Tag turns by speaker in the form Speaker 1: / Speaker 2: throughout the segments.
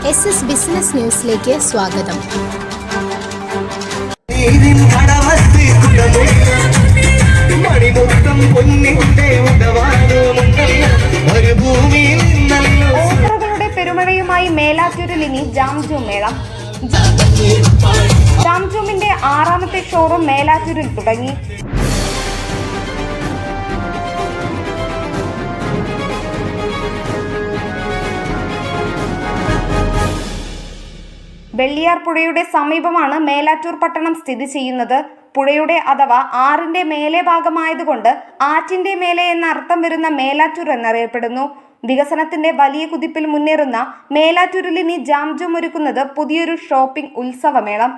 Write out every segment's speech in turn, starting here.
Speaker 1: SS business ന്യൂസിലേക്ക് സ്വാഗതം.
Speaker 2: ഓഫറുകളുടെ പെരുമഴയുമായി മേലാറ്റൂരിൽ ഇനി ജാംജൂം മേളം. ജാംജൂമിന്റെ 6ാമത്തെ ഷോറൂം മേലാറ്റൂരിൽ തുടങ്ങി. വെള്ളിയാർ പുഴയുടെ സമീപമാണ് മേലാറ്റൂർ പട്ടണം സ്ഥിതി ചെയ്യുന്നത്. പുഴയുടെ അഥവാ ആറിന്റെ മേലെ ഭാഗമായതുകൊണ്ട് ആറ്റിന്റെ മേലെ എന്ന അർത്ഥം വരുന്ന മേലാറ്റൂർ എന്നറിയപ്പെടുന്നു. വികസനത്തിന്റെ വലിയ കുതിപ്പിൽ മുന്നേറുന്ന മേലാറ്റൂരിൽ ഇനി ജാംജൂം ഒരുക്കുന്നത് പുതിയൊരു ഷോപ്പിംഗ് ഉത്സവമേളം.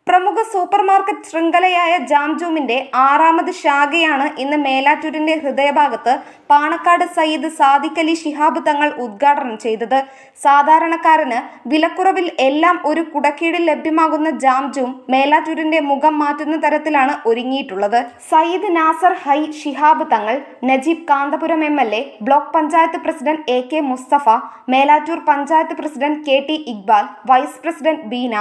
Speaker 2: പ്രമുഖ സൂപ്പർ മാർക്കറ്റ് ശൃംഖലയായ ജാംജൂമിന്റെ 6ാമത് ശാഖയാണ് ഇന്ന് മേലാറ്റൂരിന്റെ ഹൃദയഭാഗത്ത് പാണക്കാട് സയ്യിദ് സാദിഖ് അലി ശിഹാബ് തങ്ങൾ ഉദ്ഘാടനം ചെയ്തത്. സാധാരണക്കാരന് വിലക്കുറവിൽ എല്ലാം ഒരു കുടക്കീഴിൽ ലഭ്യമാകുന്ന ജാംജൂം മേലാറ്റൂരിന്റെ മുഖം മാറ്റുന്ന തരത്തിലാണ് ഒരുങ്ങിയിട്ടുള്ളത്. Sayyid Nasar Hayy Shihab Thangal, Najeeb Kanthapuram MLA, block panchayat president AK Musthafa, Melattur panchayat president KT Iqbal, vice president Beena,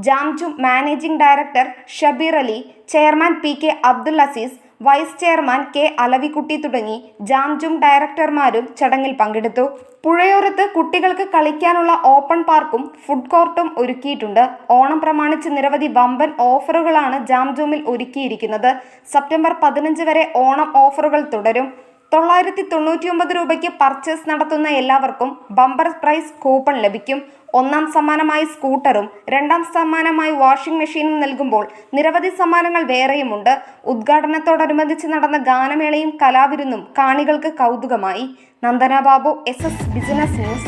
Speaker 2: Jamjoom managing director Shabeer Ali, chairman PK Abdul Azeez, vice chairman K Alavikutty തുടങ്ങി ജാംജൂം ഡയറക്ടർമാരും ചടങ്ങിൽ പങ്കെടുത്തു. പുഴയോരത്ത് കുട്ടികൾക്ക് കളിക്കാനുള്ള ഓപ്പൺ പാർക്കും ഫുഡ് കോർട്ടും ഒരുക്കിയിട്ടുണ്ട്. ഓണം പ്രമാണിച്ച് നിരവധി വമ്പൻ ഓഫറുകളാണ് ജാംജൂമിൽ ഒരുക്കിയിരിക്കുന്നത്. സെപ്റ്റംബർ 15 വരെ ഓണം ഓഫറുകൾ തുടരും. 999 രൂപയ്ക്ക് പർച്ചേസ് നടത്തുന്ന എല്ലാവർക്കും ബമ്പർ പ്രൈസ് കൂപ്പൺ ലഭിക്കും. 1ാം സമ്മാനമായി സ്കൂട്ടറും 2ാം സമ്മാനമായി വാഷിംഗ് മെഷീനും നൽകുമ്പോൾ നിരവധി സമ്മാനങ്ങൾ വേറെയുമുണ്ട്. ഉദ്ഘാടനത്തോടനുബന്ധിച്ച് നടന്ന ഗാനമേളയും കലാവിരുന്നും കാണികൾക്ക് കൗതുകമായി. Nandana Babu, SS business news.